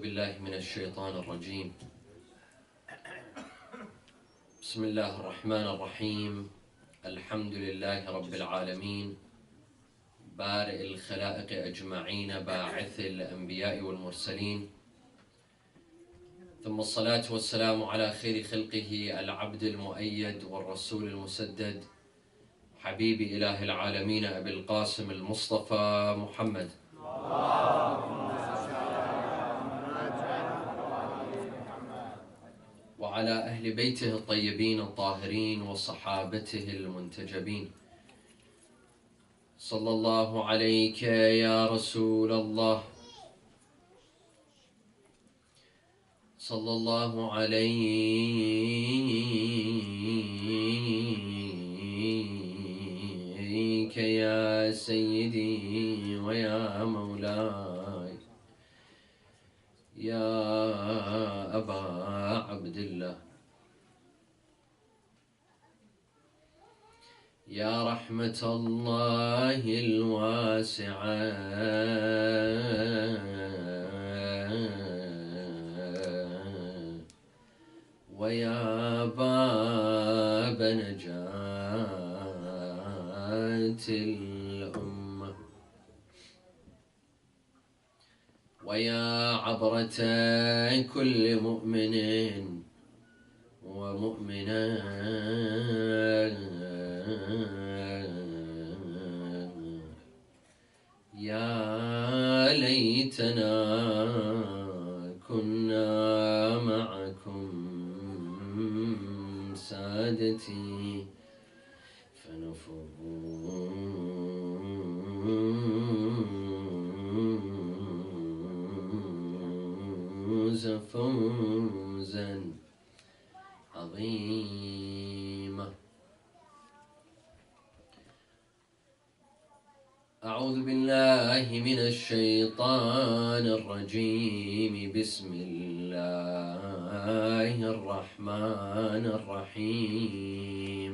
بالله من الشيطان الرجيم. بسم الله الرحمن الرحيم. الحمد لله رب العالمين، بارئ الخلائق أجمعين، باعث الأنبياء والمرسلين، ثم الصلاة والسلام على خير خلقه العبد المؤيد والرسول المسدد، حبيب إله العالمين أبي القاسم المصطفى محمد، وعلى أهل بيته الطيبين الطاهرين وصحابته المنتجبين. صلى الله عليك يا رسول الله، صلى الله عليك يا سيدي ويا مولاي يا أبا عبد الله، يا رحمة الله الواسعة ويا باب نجاة الأمة، ويا عبرة كل مؤمن ومؤمنة، يا ليتنا كنا معكم سادتي فنفوز فوزا عظيما. أعوذ بالله من الشيطان الرجيم. بسم الله الرحمن الرحيم.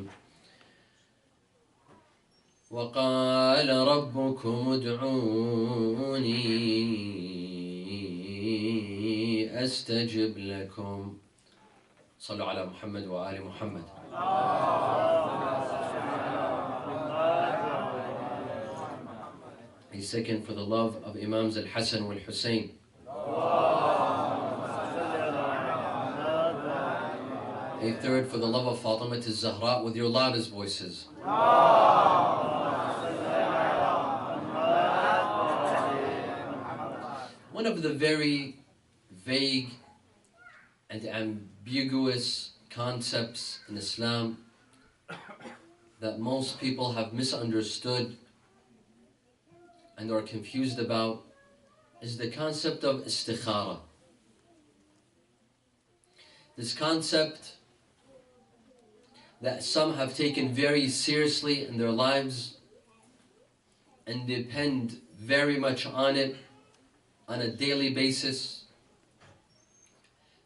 وقال ربكم ادعوني أستجب لكم. صلوا على محمد وآل محمد. A second for the love of Imams Al-Hassan wal-Hussein. A third for the love of Fatima al-Zahra with your loudest voices. One of the very vague and ambiguous concepts in Islam that most people have misunderstood and are confused about is the concept of Istekhara. This concept that some have taken very seriously in their lives and depend very much on it on a daily basis.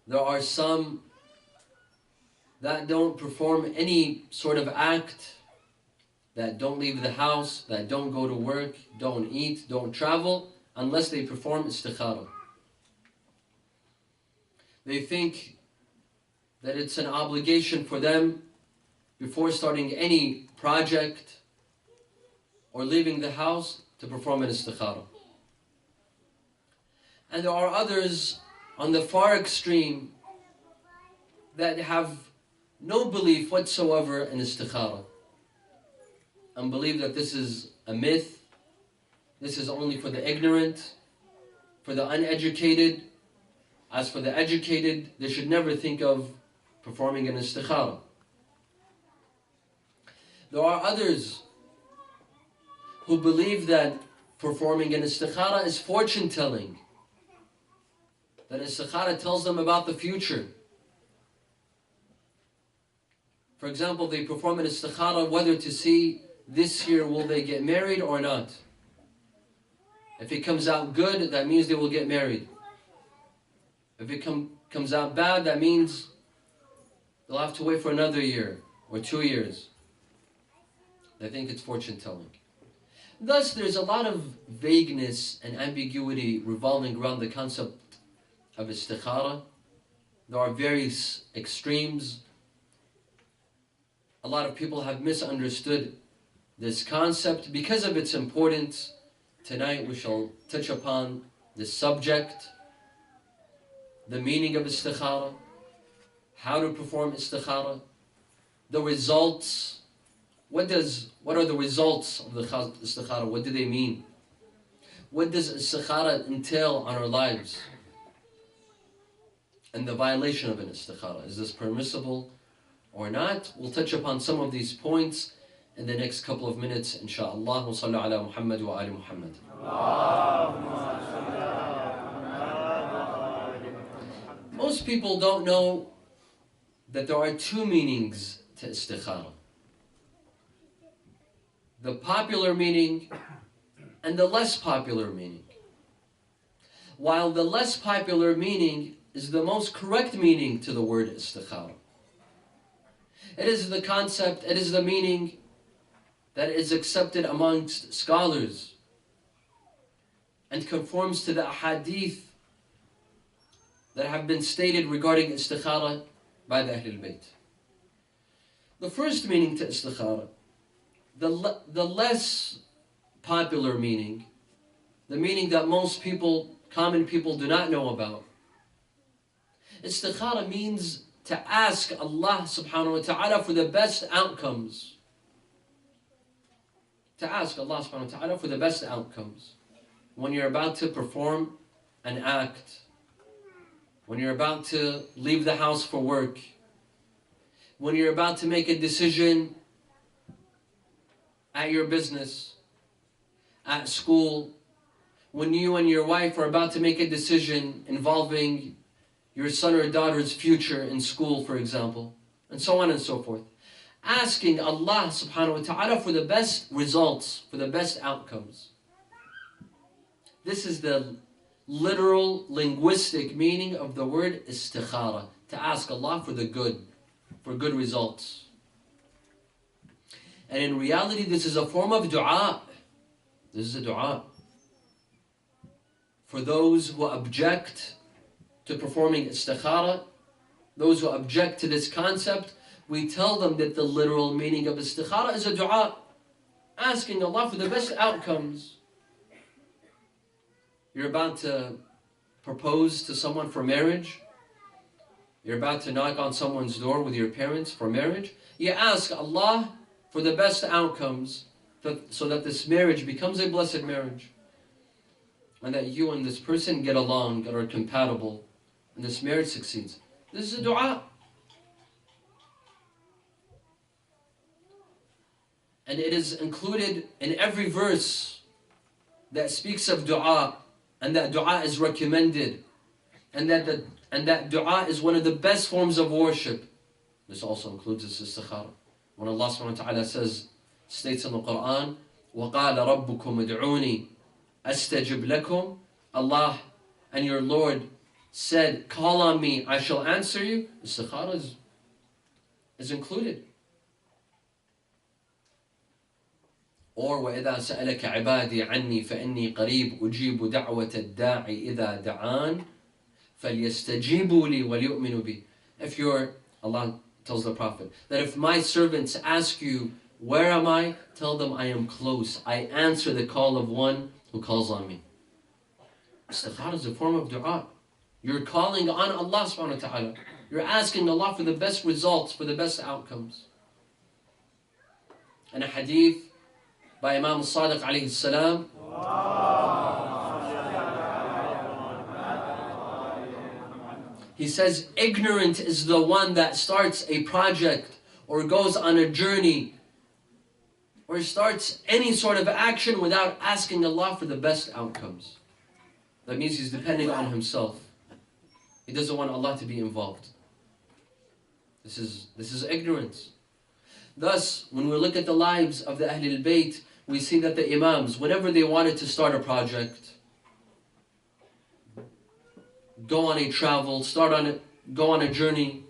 There are some that don't perform any sort of act, that don't leave the house, that don't go to work, don't eat, don't travel, unless they perform istikhara. They think that it's an obligation for them before starting any project or leaving the house to perform an istikhara. And there are others on the far extreme that have no belief whatsoever in istikhara and believe that this is a myth, this is only for the ignorant, for the uneducated. As for the educated, they should never think of performing an istikhara. There are others who believe that performing an istikhara is fortune telling, that istikhara tells them about the future. For example, they perform an istikhara whether to see this year will they get married or not. If it comes out good, that means they will get married. If it comes out bad, that means they'll have to wait for another year or 2 years. They think it's fortune telling. Thus, there's a lot of vagueness and ambiguity revolving around the concept of istikhara. There are various extremes. A lot of people have misunderstood this concept. Because of its importance, tonight we shall touch upon this subject, the meaning of istikhara, how to perform istikhara, the results. What are the results of the istikhara? What do they mean? What does istikhara entail on our lives? And the violation of an istikhara. Is this permissible or not? We'll touch upon some of these points in the next couple of minutes, inshaAllah. Wa sallu ala Muhammad wa ali Muhammad. Most people don't know that there are two meanings to istikhara. The popular meaning and the less popular meaning. While the less popular meaning is the most correct meaning to the word istikhara. It is the concept, it is the meaning that is accepted amongst scholars and conforms to the hadith that have been stated regarding istikhara by the Ahlulbait. The first meaning to istikhara, the less popular meaning, the meaning that most people, common people, do not know about. Istikhara means to ask Allah subhanahu wa ta'ala for the best outcomes. To ask Allah subhanahu wa ta'ala for the best outcomes. When you're about to perform an act, when you're about to leave the house for work, when you're about to make a decision at your business, at school, when you and your wife are about to make a decision involving your son or daughter's future in school, for example, and so on and so forth. Asking Allah subhanahu wa ta'ala for the best results, for the best outcomes. This is the literal linguistic meaning of the word istikhara, to ask Allah for the good, for good results. And in reality, this is a form of dua. This is a dua. For those who object to performing istikhara, those who object to this concept, we tell them that the literal meaning of istikhara is a dua, asking Allah for the best outcomes. You're about to propose to someone for marriage. You're about to knock on someone's door with your parents for marriage. You ask Allah for the best outcomes so that this marriage becomes a blessed marriage. And that you and this person get along and are compatible. And this marriage succeeds. This is a dua. And it is included in every verse that speaks of dua, and that dua is recommended, and that dua is one of the best forms of worship. This also includes this istikhara. When Allah subhanahu wa ta'ala states in the Qur'an, وَقَالَ رَبُّكُمْ ادْعُونِي أَسْتَجِبْ لَكُمْ, Allah and your Lord said, call on me, I shall answer you. Istikhara is included. Or وَإِذَا سَأَلَكَ عِبَادِي عَنِّي فَإِنِّي قَرِيبٌ أُجِيبُ دَعْوَةَ الدَّاعِ إِذَا دَعَانِ فَلْيَسْتَجِيبُوا لِي وَلْيُؤْمِنُوا بِي. Allah tells the Prophet, that if my servants ask you, where am I? Tell them I am close. I answer the call of one who calls on me. Istikhara is a form of dua. You're calling on Allah subhanahu wa ta'ala. You're asking Allah for the best results, for the best outcomes. And a hadith by Imam Sadiq alayhi salam, he says, ignorant is the one that starts a project or goes on a journey or starts any sort of action without asking Allah for the best outcomes. That means he's depending on himself. He doesn't want Allah to be involved. This is ignorance. Thus, when we look at the lives of the Ahlulbait, we see that the Imams, whenever they wanted to start a project, go on a travel, go on a journey,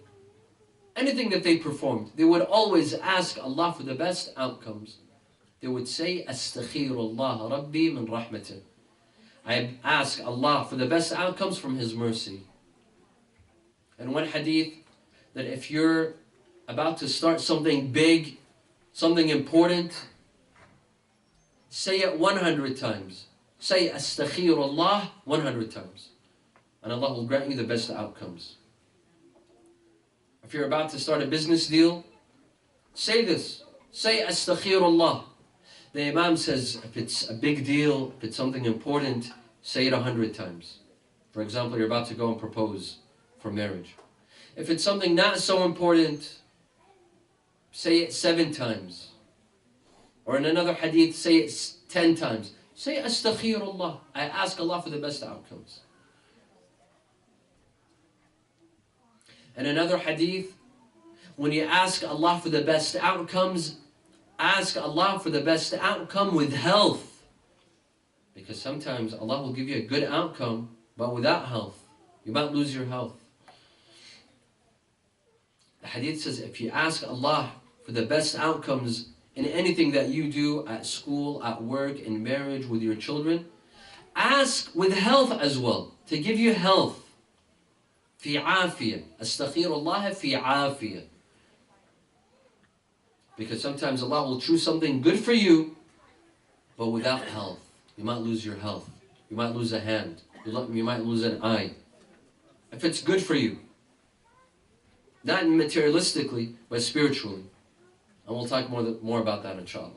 anything that they performed, they would always ask Allah for the best outcomes. They would say, Astaghfirullah Rabbi min rahmatih. I ask Allah for the best outcomes from His mercy. And one hadith, that if you're about to start something big, something important, say it 100 times. Say Astaghfirullah 100 times. And Allah will grant you the best outcomes. If you're about to start a business deal, say this. Say Astaghfirullah. The Imam says, if it's a big deal, if it's something important, say it 100 times. For example, you're about to go and propose for marriage. If it's something not so important, say it 7 times. Or in another hadith, say it 10 times. Say Astaghfirullah. I ask Allah for the best outcomes. And another hadith, when you ask Allah for the best outcomes, ask Allah for the best outcome with health. Because sometimes Allah will give you a good outcome, but without health, you might lose your health. The hadith says, if you ask Allah for the best outcomes in anything that you do at school, at work, in marriage, with your children, ask with health as well, to give you health. في عافية. Astaghfirullah في عافية. Because sometimes Allah will choose something good for you, but without health. You might lose your health. You might lose a hand. You might lose an eye. If it's good for you. Not materialistically, but spiritually. And we'll talk more about that inshallah.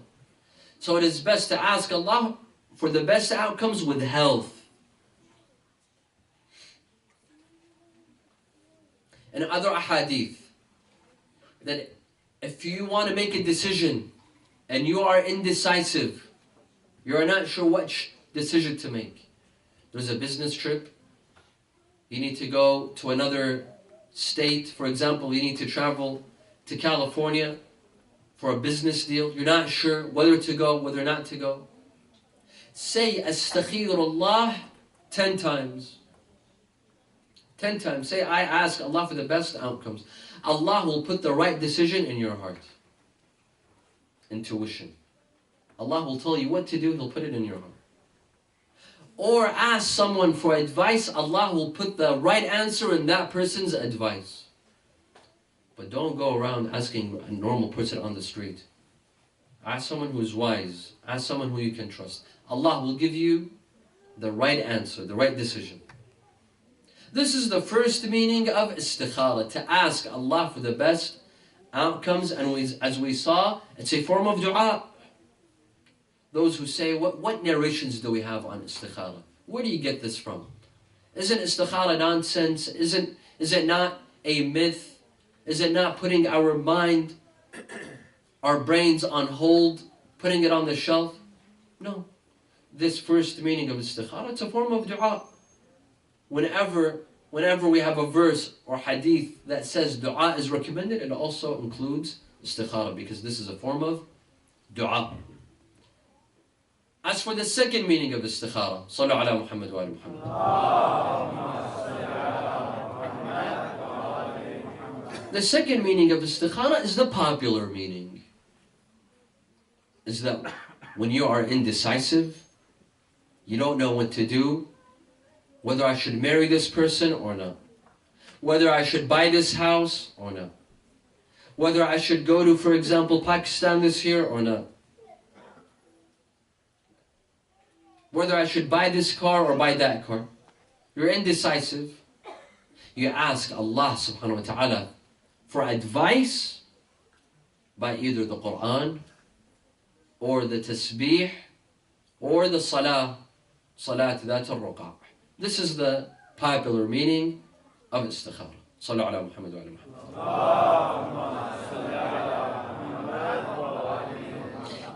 So it is best to ask Allah for the best outcomes with health. And other ahadith, that if you want to make a decision and you are indecisive, you are not sure which decision to make. There's a business trip, you need to go to another state, for example, you need to travel to California for a business deal, you're not sure whether to go, whether not to go. Say Astaghfirullah 10 times. 10 times. Say, I ask Allah for the best outcomes. Allah will put the right decision in your heart. Intuition. Allah will tell you what to do, He'll put it in your heart. Or ask someone for advice, Allah will put the right answer in that person's advice. But don't go around asking a normal person on the street. Ask someone who is wise. Ask someone who you can trust. Allah will give you the right answer, the right decision. This is the first meaning of istikhara, to ask Allah for the best outcomes. And as we saw, it's a form of dua. Those who say, what narrations do we have on istikhara? Where do you get this from? Isn't istikhara nonsense? Is it not a myth? Is it not putting our mind, our brains on hold, putting it on the shelf? No. This first meaning of istikhara, it's a form of dua. Whenever we have a verse or hadith that says dua is recommended, it also includes istikhara, because this is a form of dua. As for the second meaning of istikhara, Sallu ala Muhammad wa ala Muhammad. The second meaning of istikhara is the popular meaning. Is that when you are indecisive, you don't know what to do, whether I should marry this person or not, whether I should buy this house or not, whether I should go to, for example, Pakistan this year or not, whether I should buy this car or buy that car. You're indecisive. You ask Allah subhanahu wa ta'ala for advice by either the Qur'an or the tasbih or the salat that al-ruqa'. This is the popular meaning of istikhara. Sallu ala Muhammad wa ala Muhammad.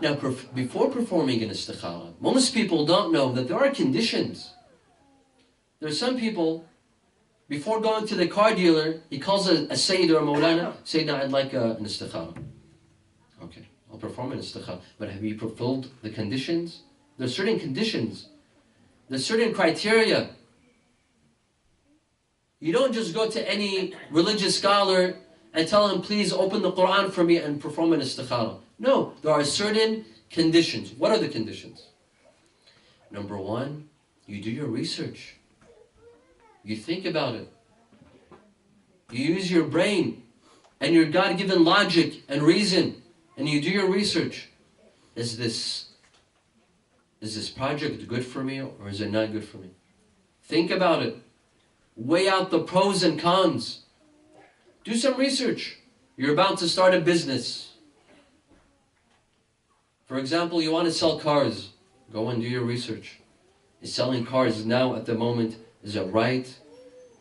Now, before performing an istikhara, most people don't know that there are conditions. There are some people, before going to the car dealer, he calls a Sayyid or a Mawlana, Sayyidina, I'd like an istikhara. Okay, I'll perform an istikhara. But have you fulfilled the conditions? There are certain conditions. There's certain criteria. You don't just go to any religious scholar and tell him, please open the Qur'an for me and perform an istikhara. No, there are certain conditions. What are the conditions? Number one, you do your research. You think about it. You use your brain and your God-given logic and reason, and you do your research. Is this project good for me, or is it not good for me? Think about it. Weigh out the pros and cons. Do some research. You're about to start a business. For example, you want to sell cars. Go and do your research. Is selling cars now at the moment, is it right?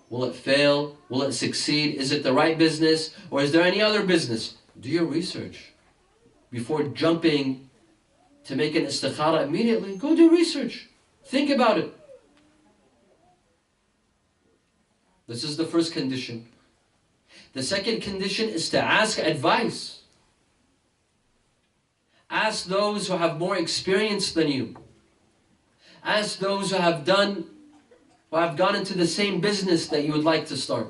Will it fail? Will it succeed? Is it the right business? Or is there any other business? Do your research. Before jumping to make an istikhara immediately, go do research. Think about it. This is the first condition. The second condition is to ask advice. Ask those who have more experience than you. Ask those who have gone into the same business that you would like to start.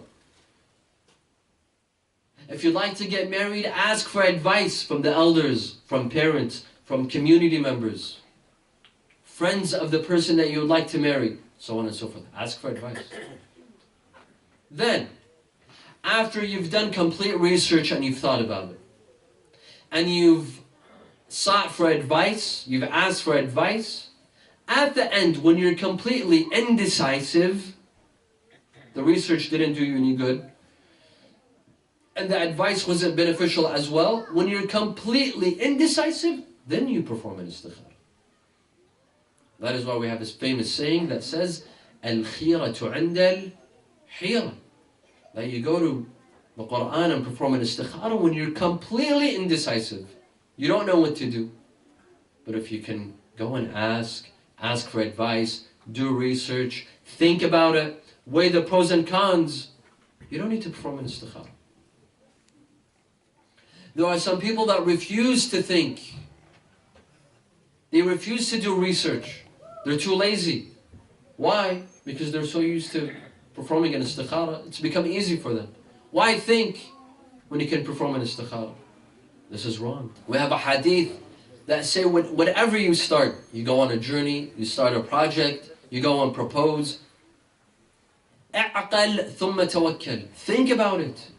If you'd like to get married, ask for advice from the elders, from parents, from community members, friends of the person that you would like to marry, so on and so forth. Ask for advice. Then, after you've done complete research and you've thought about it, and you've sought for advice, you've asked for advice, at the end, when you're completely indecisive, the research didn't do you any good, and the advice wasn't beneficial as well, when you're completely indecisive, then you perform an istikhara. That is why we have this famous saying that says, Al-khiratu 'inda al-hira. That you go to the Qur'an and perform an istikhara when you're completely indecisive. You don't know what to do. But if you can go and ask for advice, do research, think about it, weigh the pros and cons, you don't need to perform an istikhara. There are some people that refuse to think. They refuse to do research. They're too lazy. Why? Because they're so used to performing an istikhara. It's become easy for them. Why think when you can perform an istikhara? This is wrong. We have a hadith that say whatever you start, you go on a journey, you start a project, you go and propose. اعقل ثم توكل. Think about it.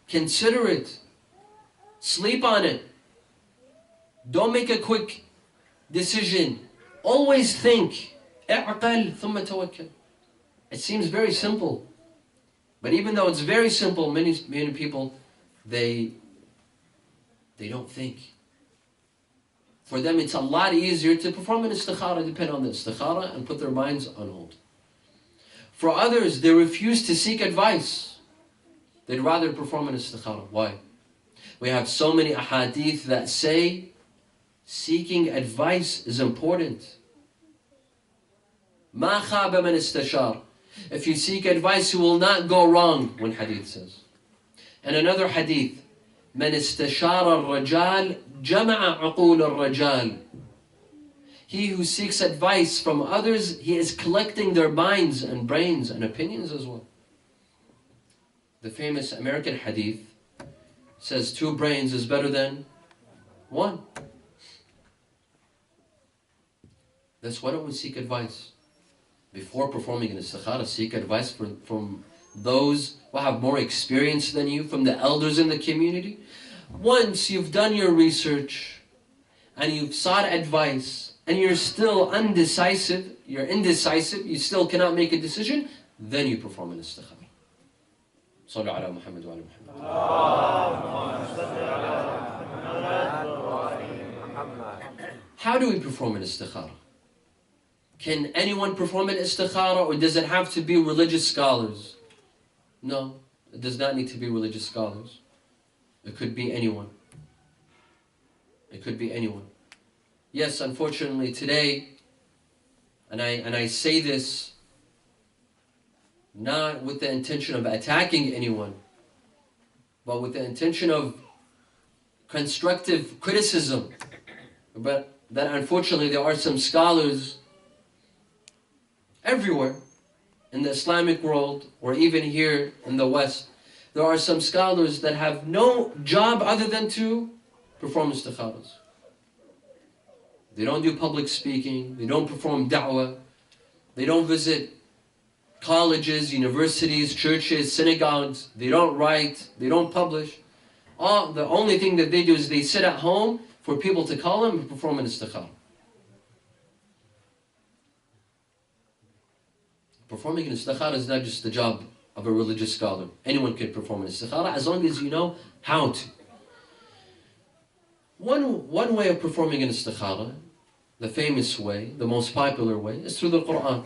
Consider it. Sleep on it. Don't make a quick decision. Always think. اعقل ثم توكل. It seems very simple. But even though it's very simple, many people, they don't think. For them, it's a lot easier to perform an istikhara, depend on the istikhara, and put their minds on hold. For others, they refuse to seek advice. They'd rather perform an istikhara. Why? We have so many ahadith that say seeking advice is important. مَا خَابَ مَنِ اسْتَشَارَ. If you seek advice, you will not go wrong, one hadith says. And another hadith, مَنِ اسْتَشَارَ الرَّجَالِ جَمَعَ عُقُولَ الرَّجَالِ. He who seeks advice from others, he is collecting their minds and brains and opinions as well. The famous American hadith says 2 brains is better than 1. That's why don't we seek advice? Before performing an istikhara, seek advice from those who have more experience than you, from the elders in the community. Once you've done your research and you've sought advice and you're still indecisive, you still cannot make a decision, then you perform an istikhara. صلوا على محمد وعلى محمد. How do we perform an istikhara? Can anyone perform an istikhara, or does it have to be religious scholars? No, it does not need to be religious scholars. It could be anyone. It could be anyone. Yes, unfortunately today, and I say this not with the intention of attacking anyone, but with the intention of constructive criticism, but that unfortunately there are some scholars everywhere in the Islamic world, or even here in the West, there are some scholars that have no job other than to perform istikharas. They don't do public speaking, they don't perform da'wah, they don't visit colleges, universities, churches, synagogues. They don't write, they don't publish. The only thing that they do is they sit at home for people to call them and perform an istikhara. Performing an istikhara is not just the job of a religious scholar. Anyone can perform an istikhara as long as you know how to. One way of performing an istikhara, the famous way, the most popular way, is through the Qur'an.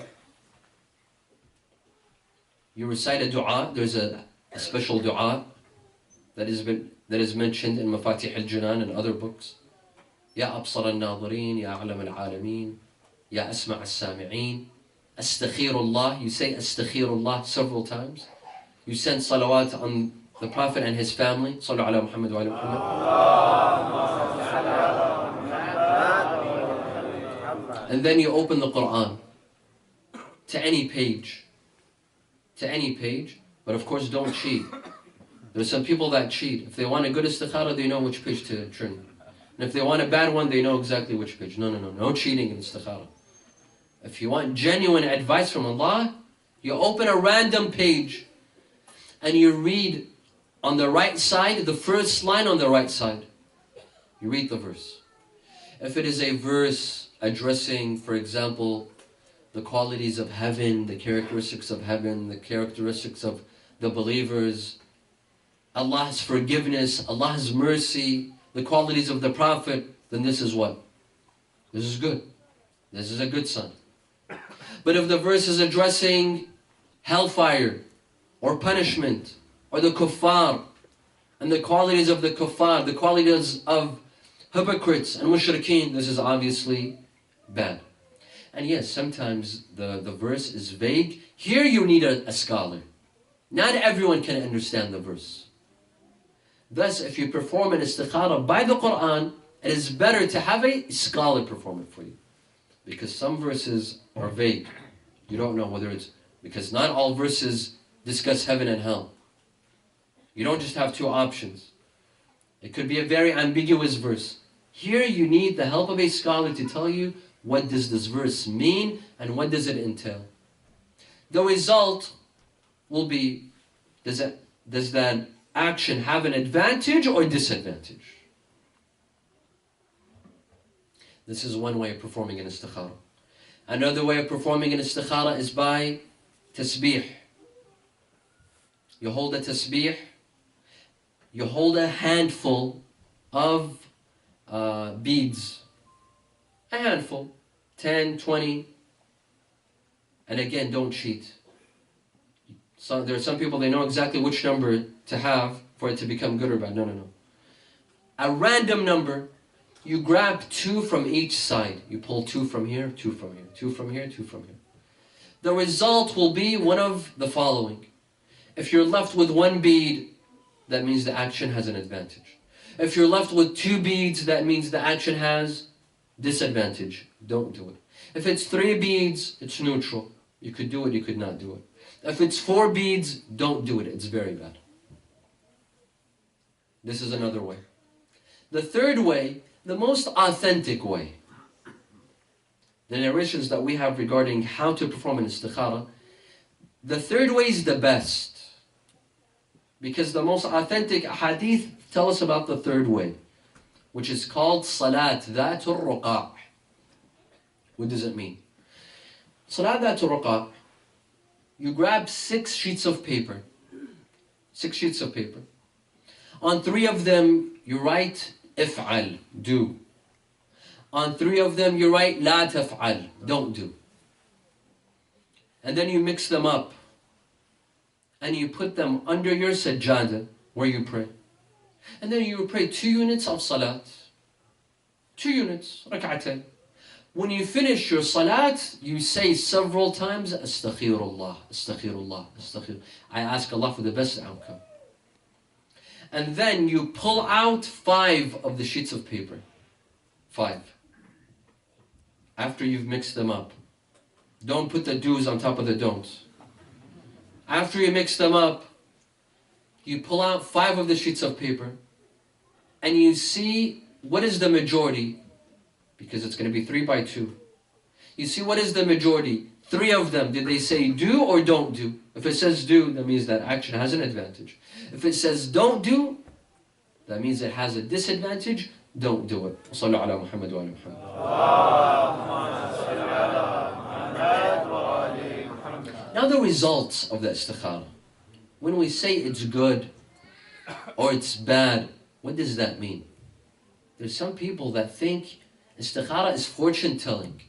You recite a dua. There's a special dua that is mentioned in Mafatih al-Jinan and other books. Ya absar al-nadirin, ya a'lam al-alamin, ya asma' al-sami'in. Astaghfirullah. You say astaghfirullah several times. You send salawat on the Prophet and his family. Sallu ala Muhammad wa ala Muhammad. And then you open the Qur'an to any page. To any page. But of course don't cheat. There's some people that cheat. If they want a good istikhara, they know which page to turn. And if they want a bad one, they know exactly which page. No cheating in istikhara. If you want genuine advice from Allah, you open a random page and you read on the right side, the first line on the right side. You read the verse. If it is a verse addressing, for example, the qualities of heaven, the characteristics of heaven, the characteristics of the believers, Allah's forgiveness, Allah's mercy, the qualities of the Prophet, then this is what? This is good. This is a good sign. But if the verse is addressing hellfire or punishment or the kuffar and the qualities of the kuffar, the qualities of hypocrites and mushrikeen, this is obviously bad. And yes, sometimes the verse is vague. Here you need a scholar. Not everyone can understand the verse. Thus, if you perform an istikhara by the Qur'an, it is better to have a scholar perform it for you. Because some verses are vague. You don't know whether it's... Because not all verses discuss heaven and hell. You don't just have two options. It could be a very ambiguous verse. Here you need the help of a scholar to tell you what does this verse mean and what does it entail. The result will be, does that action have an advantage or disadvantage? This is one way of performing an istikhara. Another way of performing an istikhara is by tasbih. You hold a tasbih, you hold a handful of beads. A handful, 10, 20. And again, don't cheat. So there are some people, they know exactly which number to have for it to become good or bad. No. A random number. You grab 2 from each side. You pull 2 from here, 2 from here, 2 from here, 2 from here. The result will be one of the following. If you're left with 1 bead, that means the action has an advantage. If you're left with 2 beads, that means the action has disadvantage. Don't do it. If it's 3 beads, it's neutral. You could do it, you could not do it. If it's 4 beads, don't do it. It's very bad. This is another way. The third way, the most authentic way, the narrations that we have regarding how to perform an istikhara, the third way is the best. Because the most authentic hadith tell us about the third way, which is called Salat Dhatul Ruqa'. What does it mean? Salat Dhatul Ruqa', you grab 6 sheets of paper. 6 sheets of paper. On 3 of them, you write if'al, do. On 3 of them, you write la taf'al, don't do. And then you mix them up. And you put them under your sajjada, where you pray. And then you pray 2 units of salat. 2 units, rak'atayn. When you finish your salat, you say several times, Astaghfirullah, Astaghfirullah, Astaghfirullah. I ask Allah for the best outcome. And then you pull out 5 of the sheets of paper. 5. After you've mixed them up. Don't put the do's on top of the don'ts. After you mix them up, you pull out 5 of the sheets of paper and you see what is the majority, because it's going to be 3 by 2. You see what is the majority. 3 of them, did they say do or don't do? If it says do, that means that action has an advantage. If it says don't do, that means it has a disadvantage. Don't do it. صلوا على محمد وآل محمد. Now the results of the istikhara. When we say it's good or it's bad, what does that mean? There's some people that think istikhara is fortune telling.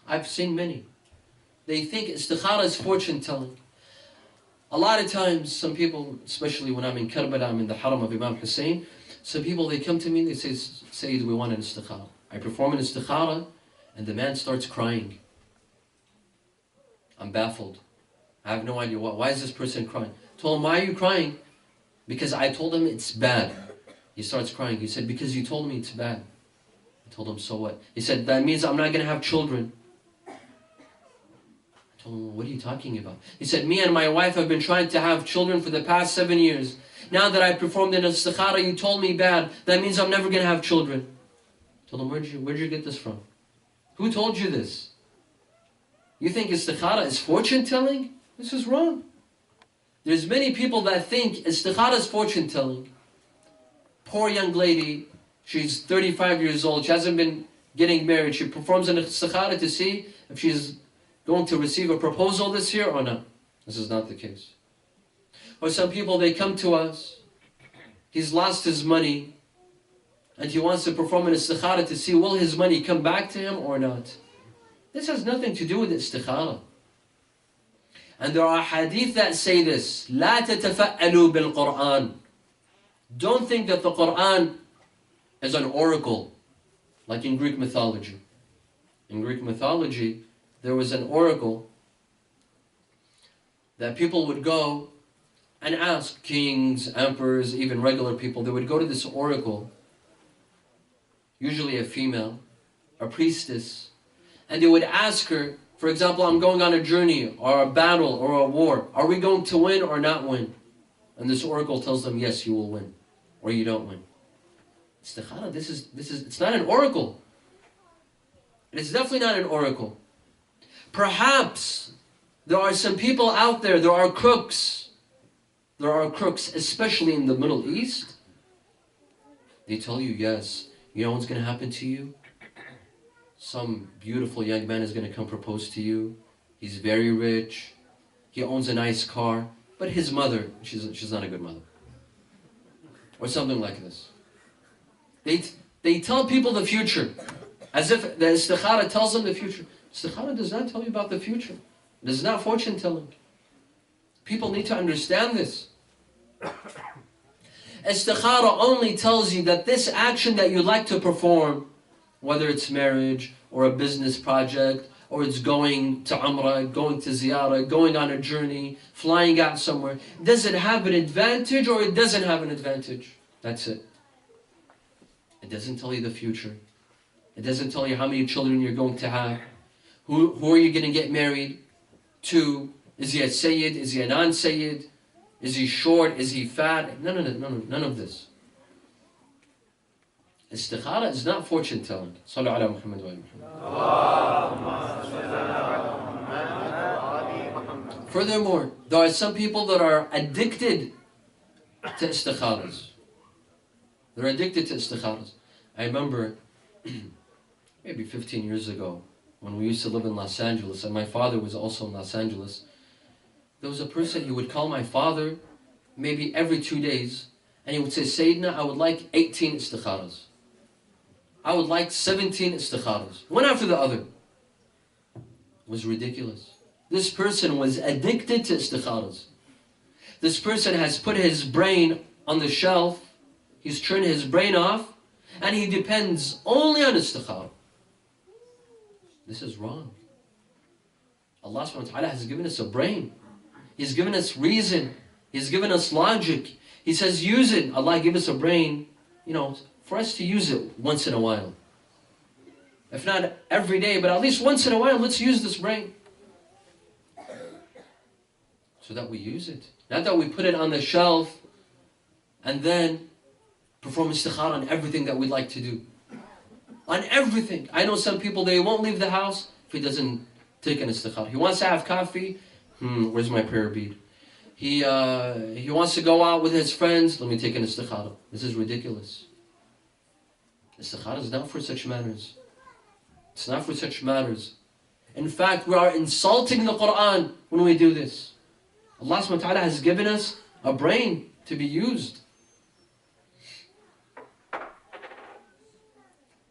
I've seen many. They think istikhara is fortune telling. A lot of times, some people, especially when I'm in Karbala, I'm in the Haram of Imam Hussein, some people, they come to me and they say, Sayyid, we want an istikhara. I perform an istikhara and the man starts crying. I'm baffled. I have no idea why is this person crying. I told him, why are you crying? Because I told him it's bad. He starts crying. He said, because you told me it's bad. I told him, so what? He said, that means I'm not going to have children. I told him, what are you talking about? He said, me and my wife have been trying to have children for the past 7 years. Now that I performed an istikhara, you told me bad. That means I'm never going to have children. I told him, where'd you get this from? Who told you this? You think istikhara is fortune telling? This is wrong. There's many people that think istikhara is fortune telling. Poor young lady, she's 35 years old, she hasn't been getting married. She performs an istikhara to see if she's going to receive a proposal this year or not. This is not the case. Or some people, they come to us, he's lost his money, and he wants to perform an istikhara to see will his money come back to him or not. This has nothing to do with istikhara. And there are hadith that say this, لا تتفألوا بالقرآن. Don't think that the Qur'an is an oracle, like in Greek mythology. In Greek mythology, there was an oracle that people would go and ask kings, emperors, even regular people. They would go to this oracle, usually a female, a priestess, and they would ask her, for example, I'm going on a journey or a battle or a war. Are we going to win or not win? And this oracle tells them, yes, you will win, or you don't win. Istikhara, it's not an oracle. It's definitely not an oracle. Perhaps there are some people out there, there are crooks, especially in the Middle East. They tell you, yes, you know what's going to happen to you? Some beautiful young man is going to come propose to you. He's very rich. He owns a nice car. But his mother, she's not a good mother. Or something like this. They tell people the future. As if the istikhara tells them the future. Istikhara does not tell you about the future. It is not fortune telling. People need to understand this. Istikhara only tells you that this action that you like to perform, whether it's marriage or a business project, or it's going to Umrah, going to Ziyarah, going on a journey, flying out somewhere, does it have an advantage or it doesn't have an advantage? That's it. It doesn't tell you the future. It doesn't tell you how many children you're going to have. Who are you going to get married to? Is he a Sayyid? Is he a non-Sayyid? Is he short? Is he fat? None of this. Istikhara is not fortune telling. Sallu ala Muhammad wa Muhammad. Furthermore, there are some people that are addicted to istikharas. They're addicted to istikharas. I remember maybe 15 years ago when we used to live in Los Angeles, and my father was also in Los Angeles. There was a person, he would call my father maybe every 2 days, and he would say, Sayyidina, I would like 18 istikharas. I would like 17 istikharas, one after the other. It was ridiculous. This person was addicted to istikharas. This person has put his brain on the shelf, he's turned his brain off, and he depends only on istikhara. This is wrong. Allah subhanahu wa ta'ala has given us a brain. He's given us reason. He's given us logic. He says use it. Allah gave us a brain, for us to use it once in a while. If not every day, but at least once in a while, let's use this brain. So that we use it. Not that we put it on the shelf and then perform istikhara on everything that we'd like to do. On everything. I know some people, they won't leave the house if he doesn't take an istikhara. He wants to have coffee, where's my prayer bead? He wants to go out with his friends, let me take an istikhara. This is ridiculous. Istikhara is not for such matters. It's not for such matters. In fact, we are insulting the Qur'an when we do this. Allah subhanahu wa ta'ala has given us a brain to be used.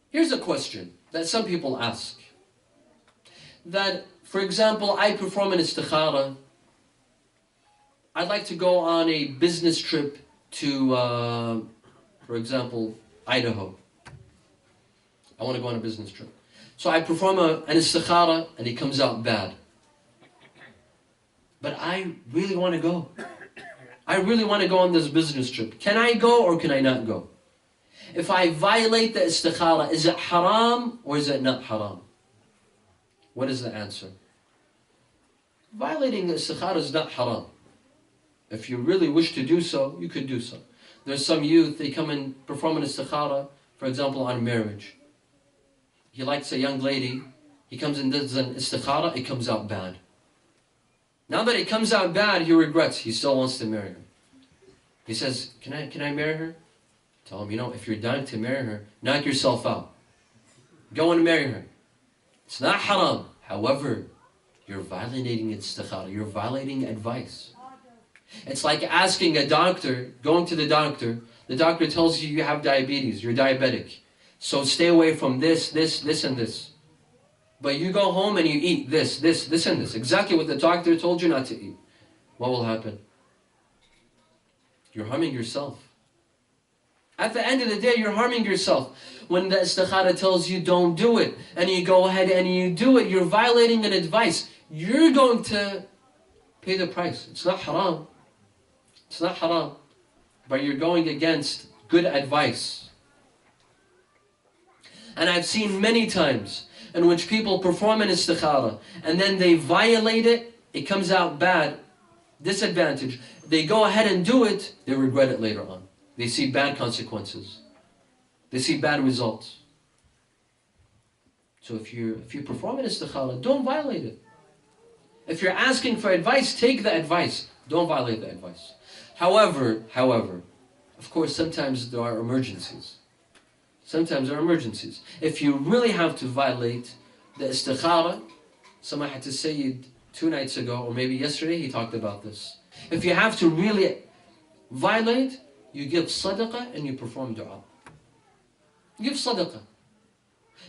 Here's a question that some people ask. That, for example, I perform an istikhara. I'd like to go on a business trip to, for example, Idaho. I want to go on a business trip. So I perform an istikhara and it comes out bad. But I really want to go. I really want to go on this business trip. Can I go or can I not go? If I violate the istikhara, is it haram or is it not haram? What is the answer? Violating the istikhara is not haram. If you really wish to do so, you could do so. There's some youth, they come and perform an istikhara, for example, on marriage. He likes a young lady, he comes and does an istikhara, it comes out bad. Now that it comes out bad, he regrets, he still wants to marry her. He says, can I marry her? Tell him, if you're dying to marry her, knock yourself out. Go and marry her. It's not haram. However, you're violating istikhara, you're violating advice. It's like asking a doctor, going to the doctor tells you you have diabetes, you're diabetic. So stay away from this, and this. But you go home and you eat this, and this. Exactly what the doctor told you not to eat. What will happen? You're harming yourself. At the end of the day, you're harming yourself. When the istikhara tells you don't do it, and you go ahead and you do it, you're violating an advice. You're going to pay the price. It's not haram. It's not haram. But you're going against good advice. And I've seen many times in which people perform an istikhara and then they violate it, it comes out bad, disadvantage. They go ahead and do it, they regret it later on. They see bad consequences. They see bad results. So if you perform an istikhara, don't violate it. If you're asking for advice, take the advice. Don't violate the advice. However, of course, sometimes there are emergencies. Sometimes there are emergencies. If you really have to violate the istikhara, Samahat Sayyid 2 nights ago, or maybe yesterday, he talked about this. If you have to really violate, you give sadaqah and you perform dua. Give sadaqah.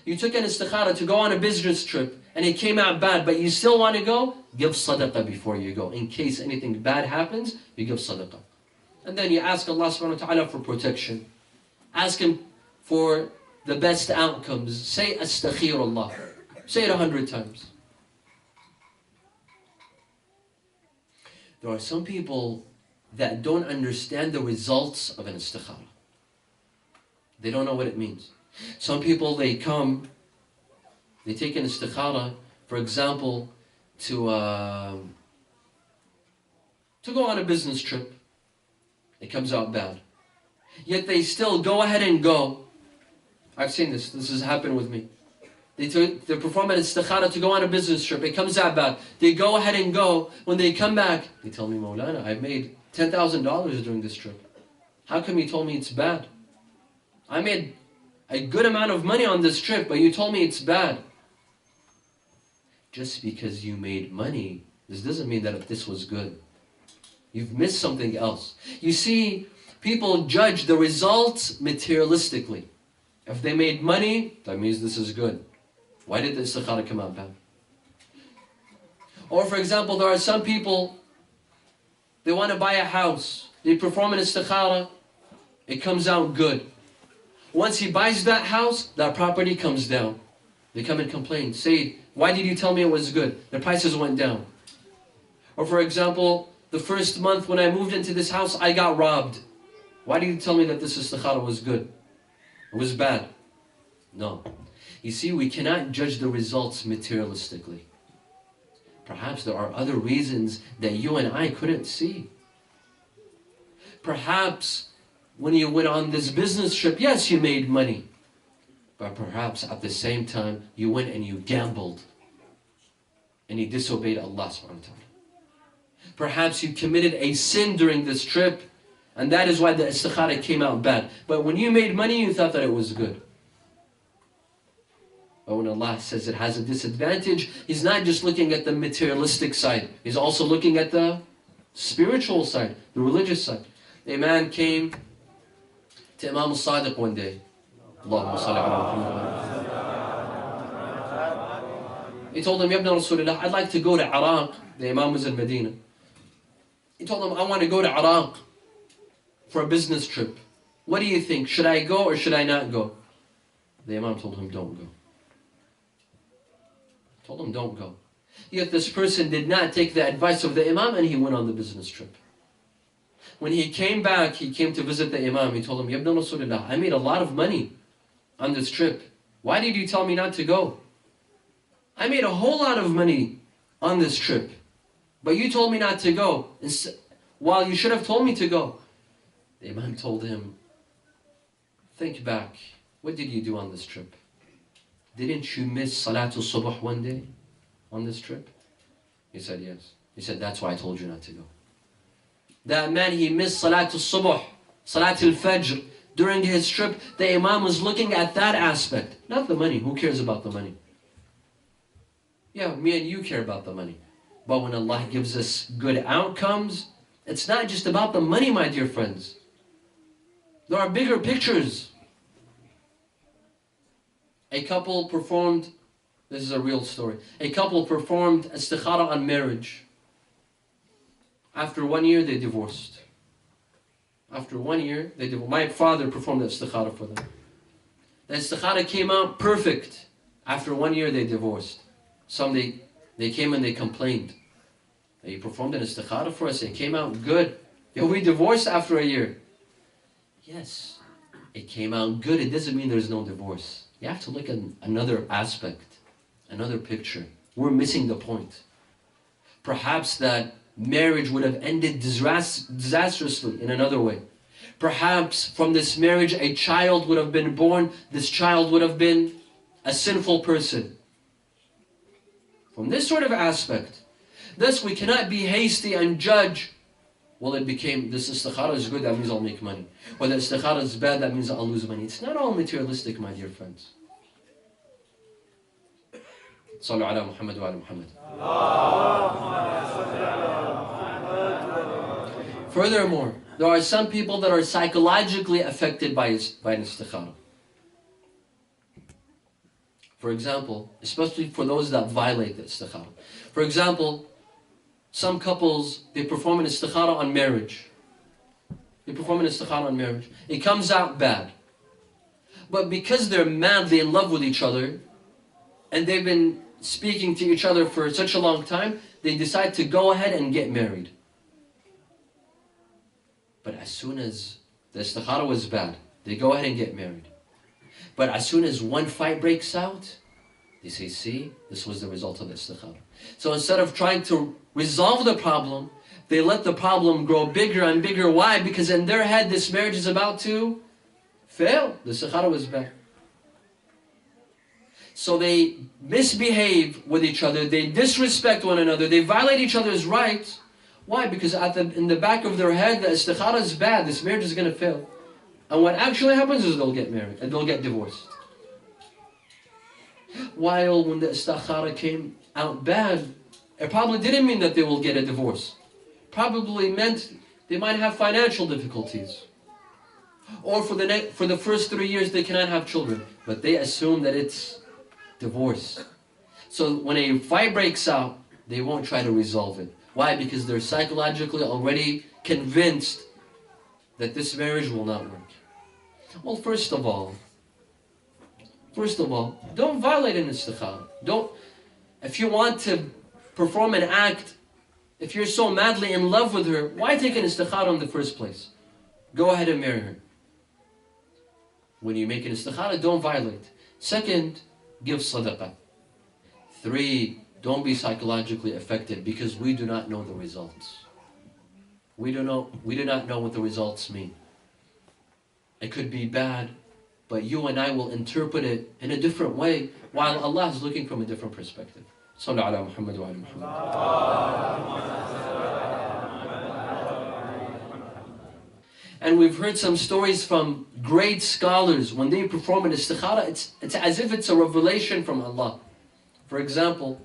You took an istikhara to go on a business trip and it came out bad, but you still want to go, give sadaqah before you go. In case anything bad happens, you give sadaqah. And then you ask Allah subhanahu wa ta'ala for protection. Ask Him for the best outcomes. Say astaghfirullah. Say it 100 times. There are some people that don't understand the results of an istikhara. They don't know what it means. Some people, they take an istikhara, for example, to go on a business trip. It comes out bad. Yet they still go ahead and go. I've seen this. This has happened with me. They perform an istikhara to go on a business trip. It comes out bad. They go ahead and go. When they come back, they tell me, Maulana, I made $10,000 during this trip. How come you told me it's bad? I made a good amount of money on this trip, but you told me it's bad. Just because you made money, this doesn't mean that this was good. You've missed something else. You see, people judge the results materialistically. If they made money, that means this is good. Why did the istikhara come out bad? Or for example, there are some people, they want to buy a house. They perform an istikhara, it comes out good. Once he buys that house, that property comes down. They come and complain. Say, why did you tell me it was good? The prices went down. Or for example, the first month when I moved into this house, I got robbed. Why did you tell me that this istikhara was good? It was bad. No. You see, we cannot judge the results materialistically. Perhaps there are other reasons that you and I couldn't see. Perhaps when you went on this business trip, yes, you made money. But perhaps at the same time, you went and you gambled. and he disobeyed Allah subhanahu wa ta'ala. Perhaps you committed a sin during this trip, and that is why the istikhara came out bad. But when you made money, you thought that it was good. But when Allah says it has a disadvantage, He's not just looking at the materialistic side. He's also looking at the spiritual side, the religious side. A man came to Imam al-Sadiq one day. Allahumma salli ala Muhammad. He told him, Ya ibn Rasulullah, I'd like to go to Iraq. The Imam was in Medina. He told him, I want to go to Iraq for a business trip. What do you think? Should I go or should I not go? The Imam told him, don't go. Told him, don't go. Yet this person did not take the advice of the Imam and he went on the business trip. When he came back, he came to visit the Imam. He told him, Ya ibn Rasulullah, I made a lot of money on this trip. Why did you tell me not to go? I made a whole lot of money on this trip, but you told me not to go, while you should have told me to go. The Imam told him, think back. What did you do on this trip? Didn't you miss Salatul Subh one day on this trip? He said, yes. He said, that's why I told you not to go. That man, he missed Salatul Subh, Salatul Fajr. During his trip, the Imam was looking at that aspect. Not the money. Who cares about the money? Yeah, me and you care about the money. But when Allah gives us good outcomes, it's not just about the money, my dear friends. There are bigger pictures. A couple performed, this is a real story, a couple performed istikhara on marriage. After 1 year, they divorced. After 1 year, they divorced. My father performed the istikhara for them. The istikhara came out perfect. After 1 year, they divorced. They came and they complained. He performed an istikhara for us. It came out good. Yeah, we divorced after a year. Yes, it came out good. It doesn't mean there's no divorce. You have to look at another aspect, another picture. We're missing the point. Perhaps that marriage would have ended disastrously in another way. Perhaps from this marriage a child would have been born. This child would have been a sinful person. From this sort of aspect. Thus we cannot be hasty and judge. Well, it became, this istikhara is good, that means I'll make money. Or the istikhara is bad, that means I'll lose money. It's not all materialistic, my dear friends. Sallu ala Muhammad wa ala Muhammad. Furthermore, there are some people that are psychologically affected by an istikhara. For example, especially for those that violate the istikhara. For example, some couples, they perform an istikhara on marriage. They perform an istikhara on marriage. It comes out bad. But because they're madly in love with each other, and they've been speaking to each other for such a long time, they decide to go ahead and get married. But as soon as the istikhara was bad, they go ahead and get married. But as soon as one fight breaks out, they say, see, this was the result of the istikhara. So instead of trying to resolve the problem, they let the problem grow bigger and bigger. Why? Because in their head, this marriage is about to fail. The istikhara was bad. So they misbehave with each other. They disrespect one another. They violate each other's rights. Why? Because in the back of their head, the istikhara is bad. This marriage is going to fail. And what actually happens is they'll get married and they'll get divorced. While when the istikhara came out bad, it probably didn't mean that they will get a divorce. Probably meant they might have financial difficulties. Or for the first 3 years they cannot have children. But they assume that it's divorce. So when a fight breaks out, they won't try to resolve it. Why? Because they're psychologically already convinced that this marriage will not work. Well, first of all, don't violate an istikhara. If you want to perform an act, if you're so madly in love with her, why take an istikhara in the first place? Go ahead and marry her. When you make an istikhara, don't violate. Second, give sadaqah. 3, don't be psychologically affected because we do not know the results. We do not know what the results mean. It could be bad, but you and I will interpret it in a different way while Allah is looking from a different perspective. Sallu ala Muhammad wa ala Muhammad. And we've heard some stories from great scholars. When they perform an istikhara, it's as if it's a revelation from Allah. For example,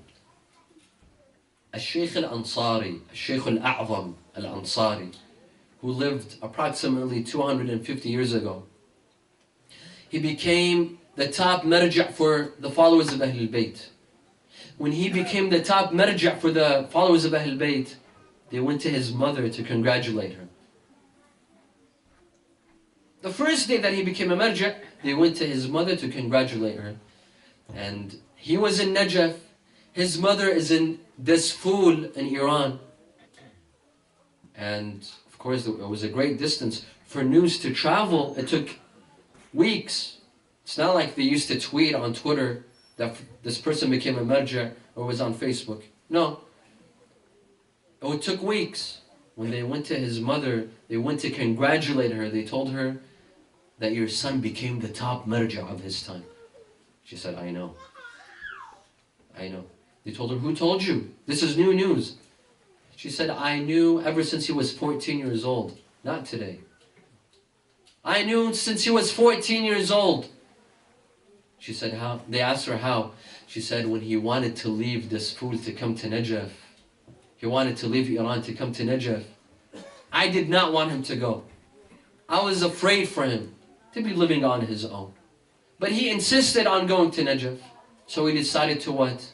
Al-Shaykh Al-Ansari, Al-Shaykh Al-A'zam Al-Ansari, who lived approximately 250 years ago. He became the top marja' for the followers of Ahlulbait. When he became the top marja' for the followers of Ahlulbait, they went to his mother to congratulate her. The first day that he became a marja', they went to his mother to congratulate her. And he was in Najaf. His mother is in Dasful in Iran. And of course, it was a great distance. For news to travel, it took weeks. It's not like they used to tweet on Twitter that this person became a marja' or was on Facebook. No. It took weeks. When they went to his mother, they went to congratulate her. They told her that your son became the top marja' of his time. She said, I know. I know. They told her, who told you? This is new news. She said, I knew ever since he was 14 years old. Not today. I knew since he was 14 years old. She said, how? They asked her how. She said, when he wanted to leave this fool to come to Najaf. He wanted to leave Iran to come to Najaf. I did not want him to go. I was afraid for him to be living on his own. But he insisted on going to Najaf. So he decided to what?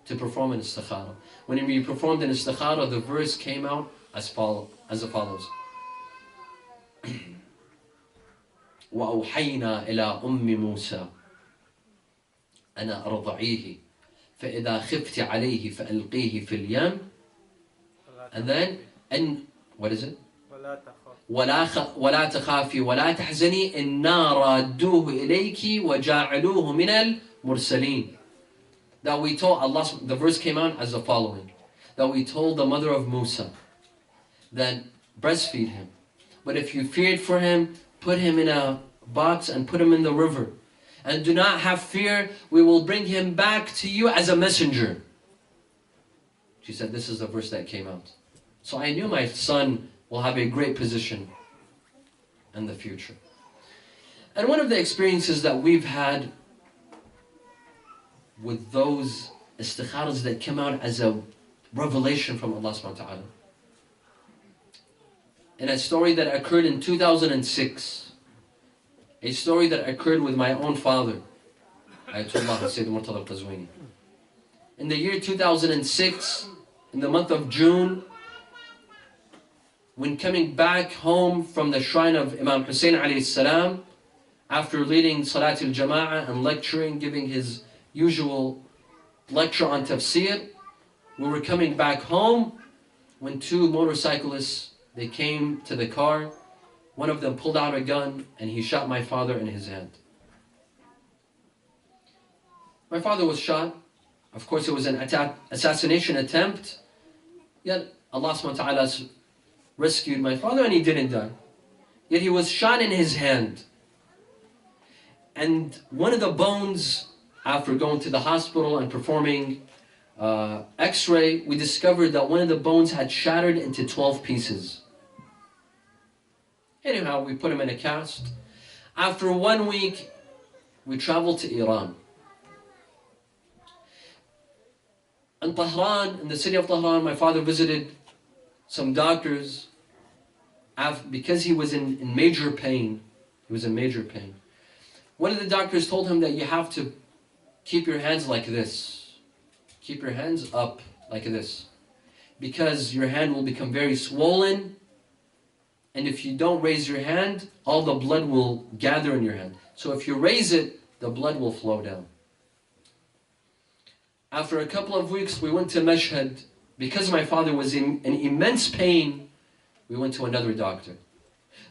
To perform an istikhara. When he performed an istikhara, the verse came out as follows. وَأَوْحَيْنَا إِلَىٰ أُمِّ مُوسَىٰ أَنَا أَرْضَعِيهِ فَإِذَا خِفْتِ عَلَيْهِ فَأَلْقِيهِ فِي الْيَمِّ. And then, and what is it? ولا تخافي ولا تحزني إنا رادوه إليك وجاعلوه من المرسلين. That we told Allah, the verse came out as the following. That we told the mother of Musa that breastfeed him. But if you feared for him, put him in a box and put him in the river. And do not have fear, we will bring him back to you as a messenger. She said, this is the verse that came out. So I knew my son will have a great position in the future. And one of the experiences that we've had with those istikharas that came out as a revelation from Allah subhanahu wa ta'ala. In a story that occurred in 2006, a story that occurred with my own father, Ayatollah Hussein Alqazwini. In the year 2006, in the month of June, when coming back home from the shrine of Imam Hussein alayhi salam, after leading Salatul Jama'ah and lecturing, giving his usual lecture on tafsir, we were coming back home when two motorcyclists, they came to the car. One of them pulled out a gun and he shot my father in his hand. My father was shot. Of course, it was an assassination attempt. Yet Allah subhanahu wa ta'ala rescued my father and he didn't die. Yet he was shot in his hand. And one of the bones, after going to the hospital and performing x-ray, we discovered that one of the bones had shattered into 12 pieces. Anyhow, we put him in a cast. After 1 week, we traveled to Iran. In Tehran, in the city of Tehran, my father visited some doctors because he was in major pain. He was in major pain. One of the doctors told him that you have to keep your hands like this. Keep your hands up like this. Because your hand will become very swollen. And if you don't raise your hand, all the blood will gather in your hand. So if you raise it, the blood will flow down. After a couple of weeks, we went to Mashhad. Because my father was in immense pain, we went to another doctor.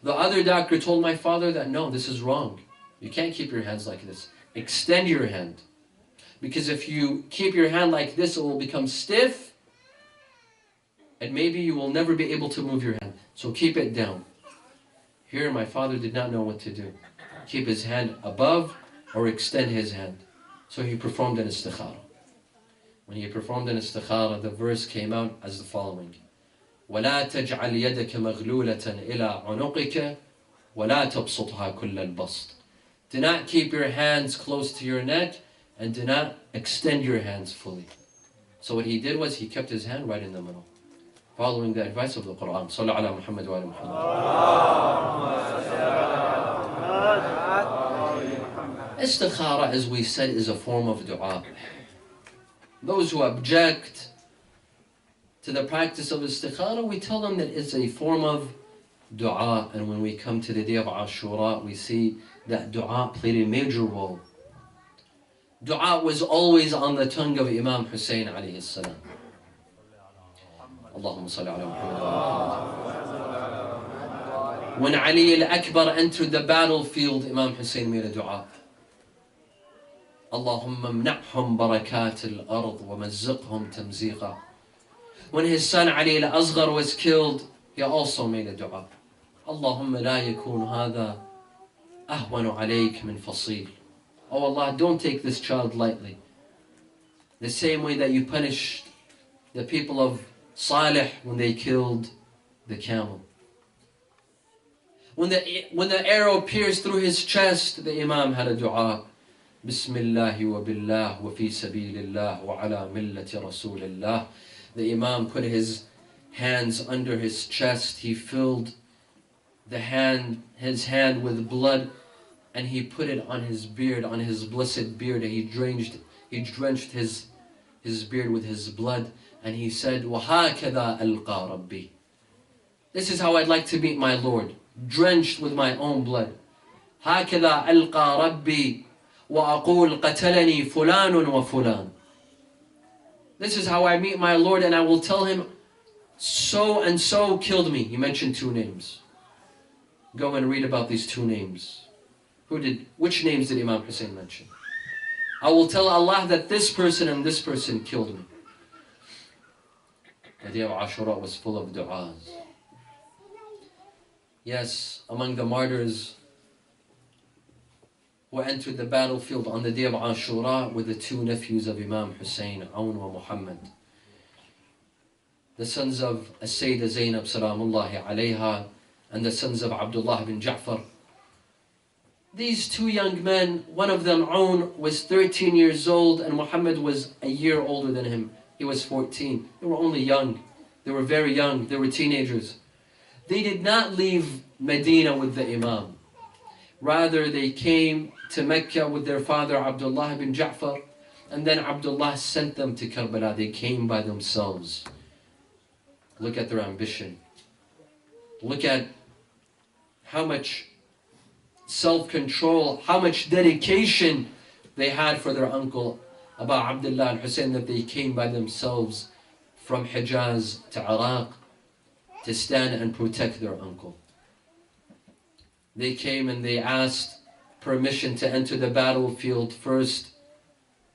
The other doctor told my father that, no, this is wrong. You can't keep your hands like this. Extend your hand. Because if you keep your hand like this, it will become stiff. And maybe you will never be able to move your hand. So keep it down. Here, my father did not know what to do. Keep his hand above or extend his hand. So he performed an istikhara. When he performed an istikhara, the verse came out as the following: وَلَا تَجْعَلْ يَدَكَ مَغْلُولَةً إِلَىٰ عُنُقِكَ وَلَا تَبْسُطْهَا كُلَّ الْبَسْطِ. Do not keep your hands close to your neck and do not extend your hands fully. So what he did was he kept his hand right in the middle, following the advice of the Qur'an. Sallu ala Muhammad wa ala Muhammad. Istekhara, as we said, is a form of dua. Those who object to the practice of istikhara, we tell them that it's a form of dua. And when we come to the day of Ashura, we see that dua played a major role. Dua was always on the tongue of Imam Hussein alayhi salam. Allahumma salli ala Muhammad wa ala Muhammad. When Ali al-Akbar entered the battlefield, Imam Hussein made a dua. Allahumma mna'hum barakat al-ard wa mazziqhum tamziqa. When his son Ali al-Asghar was killed, he also made a dua. Allahumma la yakun hadha ahwanu alayk min fasil. Oh Allah, don't take this child lightly. The same way that you punished the people of Salih when they killed the camel. When the arrow pierced through his chest, the Imam had a dua. Bismillah wa billah wa fi sabilillah wa ala millati rasulillah. The Imam put his hands under his chest. He filled his hand with blood, and he put it on his beard, on his blessed beard, and he drenched his beard with his blood, and he said, وَهَكَذَا أَلْقَى رَبِّي. This is how I'd like to meet my Lord, drenched with my own blood. هَكَذَا أَلْقَى رَبِّي وَأَقُولْ قَتَلَنِي فُلَانٌ وَفُلَانٌ. This is how I meet my Lord, and I will tell him, so and so killed me. He mentioned 2 names. Go and read about these 2 names. Which names did Imam Hussein mention? I will tell Allah that this person and this person killed me. The day of Ashura was full of du'as. Yes, among the martyrs who entered the battlefield on the day of Ashura were the 2 nephews of Imam Hussein, Awn wa Muhammad. The sons of As-Sayyidah Zainab Salamullahi alayha and the sons of Abdullah bin Ja'far. These 2 young men, one of them, Awn, was 13 years old and Muhammad was a year older than him. He was 14. They were only young. They were very young. They were teenagers. They did not leave Medina with the Imam. Rather, they came to Mecca with their father, Abdullah bin Ja'far, and then Abdullah sent them to Karbala. They came by themselves. Look at their ambition. Look at how much self-control, how much dedication they had for their uncle Abu Abdullah al-Hussein, that they came by themselves from Hijaz to Iraq to stand and protect their uncle. They came and they asked permission to enter the battlefield first.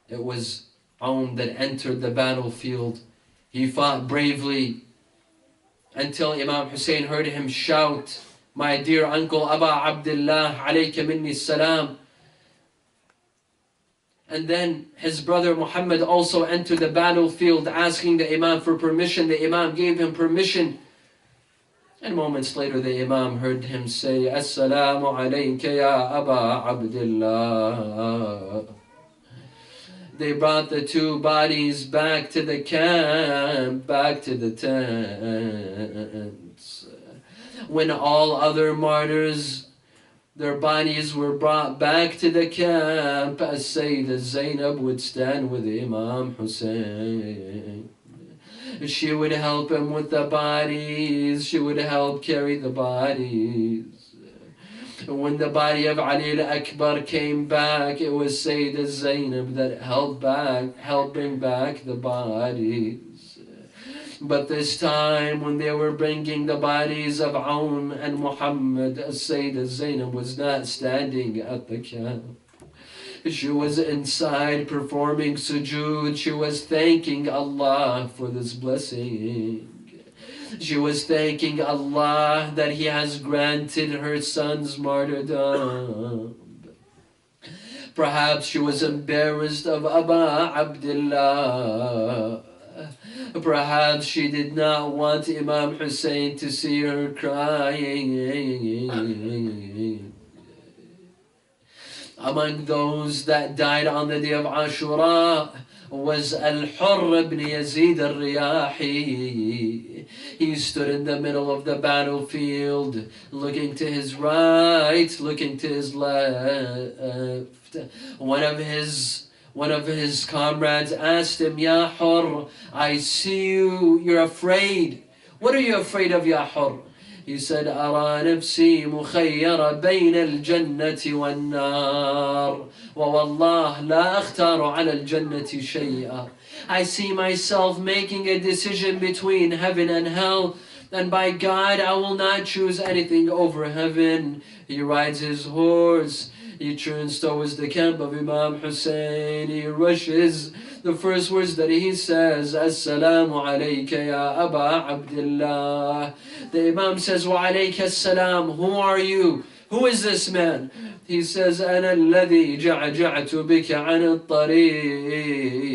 It was Awn that entered the battlefield. He fought bravely until Imam Hussein heard him shout, "My dear uncle Abu Abdullah, alayka minni salam." And then his brother Muhammad also entered the battlefield asking the Imam for permission. The Imam gave him permission. And moments later the Imam heard him say, "Assalamu alayka ya Aba Abdullah." They brought the 2 bodies back to the camp, back to the tents. When all other martyrs, their bodies were brought back to the camp, as Sayyidah Zainab would stand with Imam Hussein. She would help him with the bodies. She would help carry the bodies. When the body of Ali al-Akbar came back, it was Sayyidah Zainab that helped bring back the bodies. But this time, when they were bringing the bodies of Awn and Muhammad, Sayyidah Zainab was not standing at the camp. She was inside performing sujood. She was thanking Allah for this blessing. She was thanking Allah that He has granted her son's martyrdom. Perhaps she was embarrassed of Aba Abdullah. Perhaps she did not want Imam Hussein to see her crying. Among those that died on the day of Ashura was Al-Hurr ibn Yazid al-Riyahi. He stood in the middle of the battlefield, looking to his right, looking to his left. One of his comrades asked him, Ya Hurr, I see you're afraid. What are you afraid of, Ya Hurr? He said, أرى نفسي مخيرة بين الجنة والنار ووالله لا أختار على الجنة شيئا. I see myself making a decision between heaven and hell, and by God I will not choose anything over heaven. He rides his horse. He turns towards the camp of Imam Hussein. He rushes. The first words that he says, Assalamu alayka ya Aba Abdullah. The Imam says, Wa alayka assalam. Who are you? Who is this man? He says, أنا الذي جعجعت بك عن الطريق.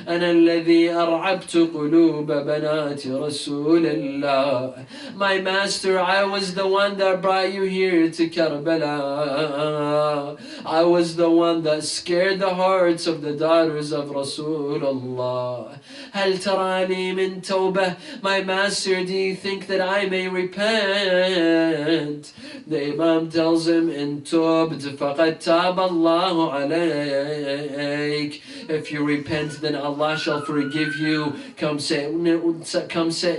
أنا الذي أرعبت قلوب بنات رسول الله. My master, I was the one that brought you here to Karbala. I was the one that scared the hearts of the daughters of Rasulullah. هل ترى لي من توبة? My master, do you think that I may repent? The Imam tells him, إن تبت فقد تاب الله عليك. If you repent, then Allah shall forgive you. Come sit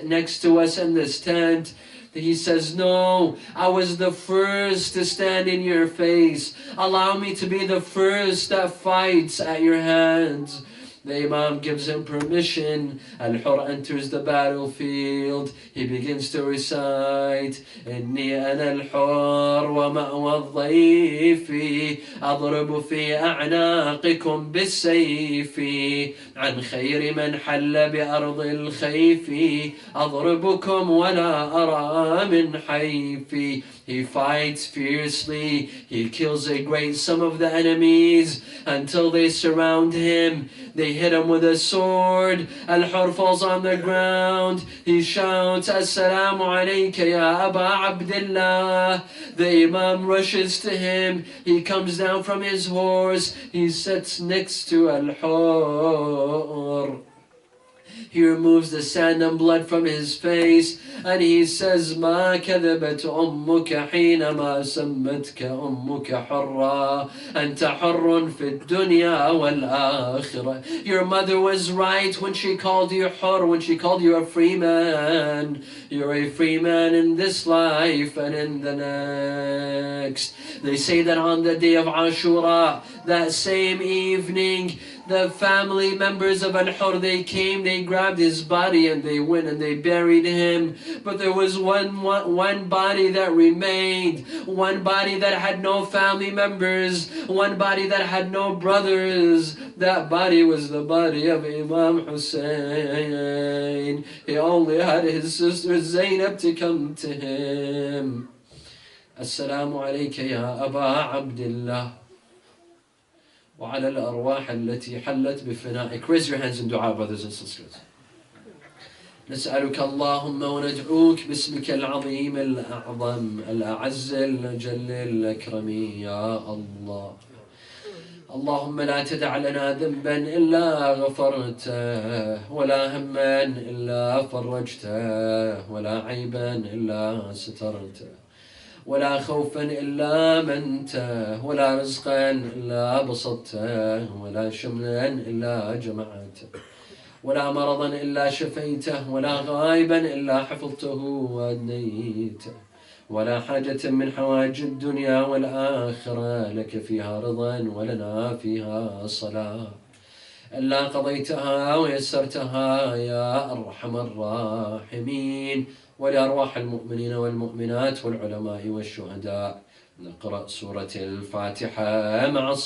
next to us in this tent. He says, no, I was the first to stand in your face. Allow me to be the first that fights at your hands. The Imam gives him permission. Al-Hurr enters the battlefield. He begins to recite, إني أنا الحر ومأوى الضيف أضرب في أعناقكم بالسيف عن خير من حل بأرض الخيف أضربكم ولا أرى من حيف. He fights fiercely. He kills a great sum of the enemies until they surround him. They hit him with a sword. Al-Hurr falls on the ground. He shouts, Assalamu alayka ya Aba Abdullah. The Imam rushes to him. He comes down from his horse. He sits next to Al-Hurr. He removes the sand and blood from his face, and he says, ما كذبت أمك حينما سمتك أمك حرا أنت حر في الدنيا والآخرة. Your mother was right when she called you حر, when she called you a free man. You're a free man in this life and in the next. They say that on the day of Ashura, that same evening, the family members of Al-Hurr, they came, they grabbed his body and they went and they buried him. But there was one body that remained, one body that had no family members, one body that had no brothers. That body was the body of Imam Hussein. He only had his sister Zainab to come to him. Assalamu alayka ya Aba Abdullah. وعلى الأرواح التي حلت بفنائك. Raise your hands in dua, brothers and sisters. نسألك اللهم وندعوك باسمك العظيم الأعظم الأعز الجل الأكرم يا الله. اللهم لا تدع لنا ذنبا إلا غفرته ولا هما إلا فرجته ولا عيبا إلا سترته ولا خوفا إلا منته ولا رزقا إلا بسطته ولا شملا إلا جمعته ولا مرضا إلا شفيته ولا غائبا إلا حفظته وأدنيته ولا حاجة من حوائج الدنيا والآخرة لك فيها رضا ولنا فيها صلاة إلا قضيتها ويسرتها يا أرحم الراحمين. ولأرواح المؤمنين والمؤمنات والعلماء والشهداء نقرأ سورة الفاتحة مع الصلاة.